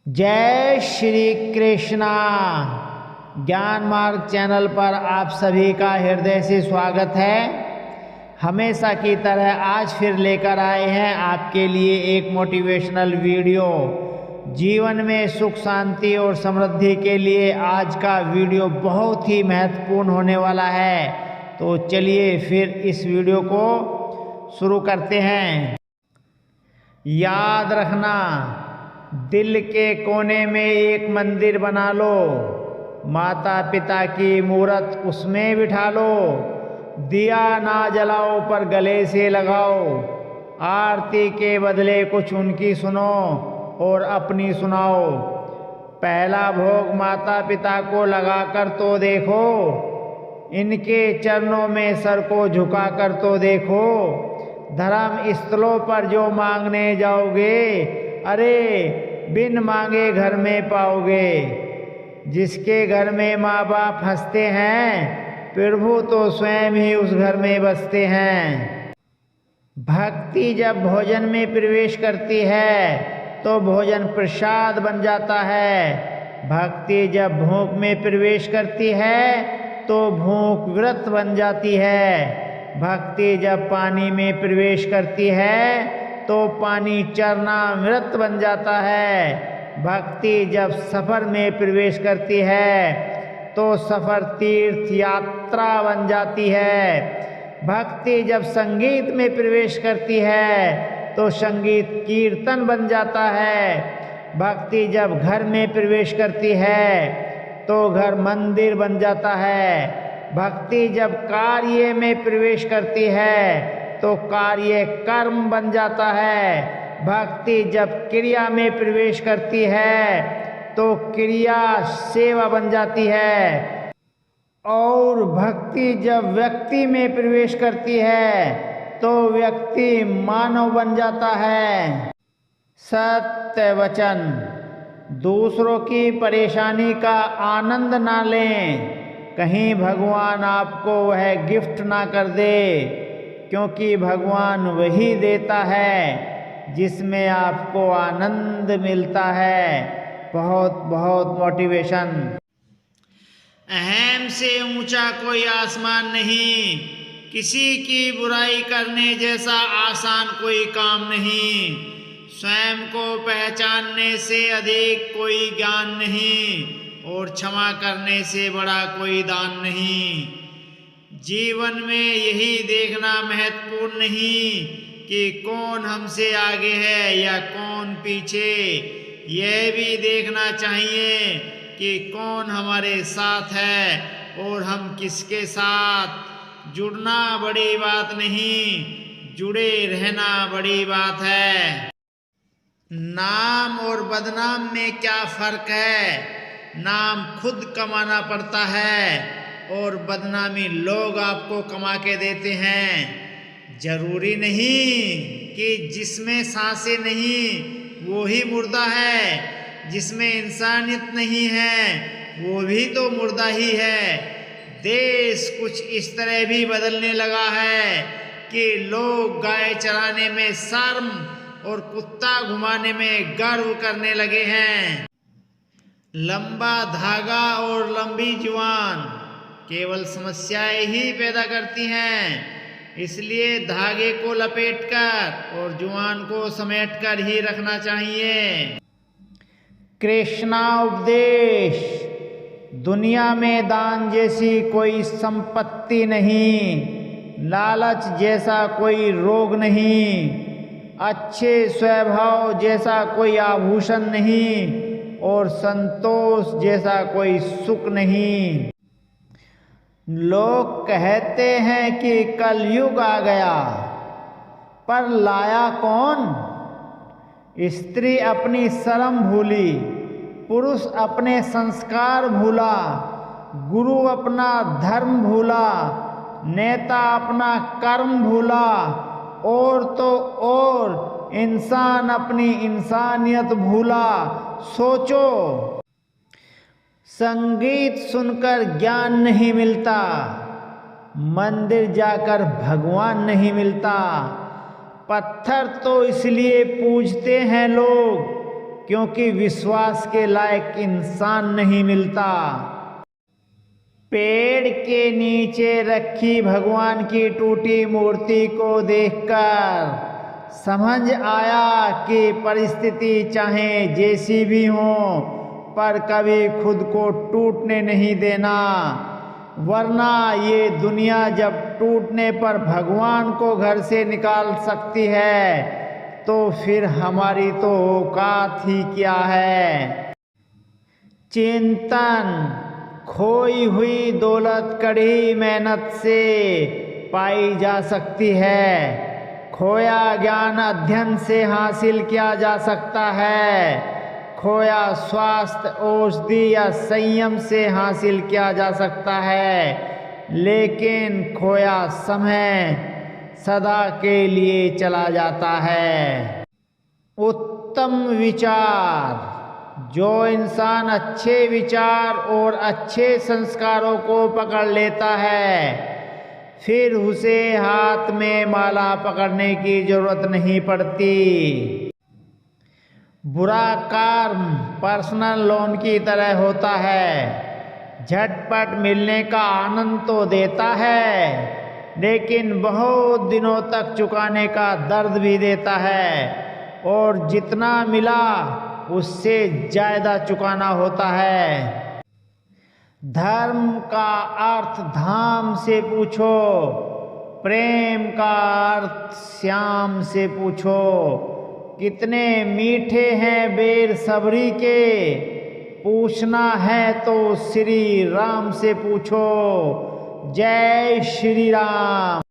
जय श्री कृष्णा। ज्ञान मार्ग चैनल पर आप सभी का हृदय से स्वागत है। हमेशा की तरह आज फिर लेकर आए हैं आपके लिए एक मोटिवेशनल वीडियो। जीवन में सुख शांति और समृद्धि के लिए आज का वीडियो बहुत ही महत्वपूर्ण होने वाला है। तो चलिए फिर इस वीडियो को शुरू करते हैं। याद रखना, दिल के कोने में एक मंदिर बना लो, माता पिता की मूरत उसमें बिठा लो, दिया ना जलाओ पर गले से लगाओ, आरती के बदले कुछ उनकी सुनो और अपनी सुनाओ। पहला भोग माता पिता को लगाकर तो देखो, इनके चरणों में सर को झुका कर तो देखो। धर्म स्थलों पर जो मांगने जाओगे, अरे बिन मांगे घर में पाओगे। जिसके घर में माँ बाप हंसते हैं, प्रभु तो स्वयं ही उस घर में बसते हैं। भक्ति जब भोजन में प्रवेश करती है तो भोजन प्रसाद बन जाता है। भक्ति जब भूख में प्रवेश करती है तो भूख व्रत बन जाती है। भक्ति जब पानी में प्रवेश करती है तो पानी चरणामृत बन जाता है। भक्ति जब सफ़र में प्रवेश करती है तो सफ़र तीर्थ यात्रा बन जाती है। भक्ति जब संगीत में प्रवेश करती है तो संगीत कीर्तन बन जाता है। भक्ति जब घर में प्रवेश करती है तो घर मंदिर बन जाता है। भक्ति जब कार्य में प्रवेश करती है तो कार्य कर्म बन जाता है। भक्ति जब क्रिया में प्रवेश करती है तो क्रिया सेवा बन जाती है। और भक्ति जब व्यक्ति में प्रवेश करती है तो व्यक्ति मानव बन जाता है। सत्य वचन, दूसरों की परेशानी का आनंद ना लें, कहीं भगवान आपको वह गिफ्ट ना कर दे, क्योंकि भगवान वही देता है जिसमें आपको आनंद मिलता है। बहुत बहुत मोटिवेशन। अहम से ऊंचा कोई आसमान नहीं, किसी की बुराई करने जैसा आसान कोई काम नहीं, स्वयं को पहचानने से अधिक कोई ज्ञान नहीं, और क्षमा करने से बड़ा कोई दान नहीं। जीवन में यही देखना महत्वपूर्ण नहीं कि कौन हमसे आगे है या कौन पीछे, यह भी देखना चाहिए कि कौन हमारे साथ है और हम किसके साथ। जुड़ना बड़ी बात नहीं, जुड़े रहना बड़ी बात है। नाम और बदनाम में क्या फर्क है? नाम खुद कमाना पड़ता है और बदनामी लोग आपको कमा के देते हैं। जरूरी नहीं कि जिसमें सांसें नहीं वो ही मुर्दा है, जिसमें इंसानियत नहीं है वो भी तो मुर्दा ही है। देश कुछ इस तरह भी बदलने लगा है कि लोग गाय चराने में शर्म और कुत्ता घुमाने में गर्व करने लगे हैं। लंबा धागा और लंबी जुबान केवल समस्याएं ही पैदा करती हैं, इसलिए धागे को लपेटकर और जुबान को समेटकर ही रखना चाहिए। कृष्णा उपदेश, दुनिया में दान जैसी कोई संपत्ति नहीं, लालच जैसा कोई रोग नहीं, अच्छे स्वभाव जैसा कोई आभूषण नहीं, और संतोष जैसा कोई सुख नहीं। लोग कहते हैं कि कलयुग आ गया, पर लाया कौन? स्त्री अपनी शर्म भूली, पुरुष अपने संस्कार भूला, गुरु अपना धर्म भूला, नेता अपना कर्म भूला, और तो और इंसान अपनी इंसानियत भूला। सोचो, संगीत सुनकर ज्ञान नहीं मिलता, मंदिर जाकर भगवान नहीं मिलता। पत्थर तो इसलिए पूजते हैं लोग क्योंकि विश्वास के लायक इंसान नहीं मिलता। पेड़ के नीचे रखी भगवान की टूटी मूर्ति को देखकर समझ आया कि परिस्थिति चाहे जैसी भी हो, पर कभी खुद को टूटने नहीं देना, वरना ये दुनिया जब टूटने पर भगवान को घर से निकाल सकती है तो फिर हमारी तो औकात ही क्या है। चिंतन। खोई हुई दौलत कड़ी मेहनत से पाई जा सकती है। खोया ज्ञान अध्ययन से हासिल किया जा सकता है। खोया स्वास्थ्य औषधि या संयम से हासिल किया जा सकता है, लेकिन खोया समय सदा के लिए चला जाता है। उत्तम विचार। जो इंसान अच्छे विचार और अच्छे संस्कारों को पकड़ लेता है, फिर उसे हाथ में माला पकड़ने की जरूरत नहीं पड़ती। बुरा कर्म पर्सनल लोन की तरह होता है। झटपट मिलने का आनंद तो देता है, लेकिन बहुत दिनों तक चुकाने का दर्द भी देता है, और जितना मिला उससे ज़्यादा चुकाना होता है। धर्म का अर्थ धाम से पूछो, प्रेम का अर्थ श्याम से पूछो। कितने मीठे हैं बेर सबरी के, पूछना है तो श्री राम से पूछो। जय श्री राम।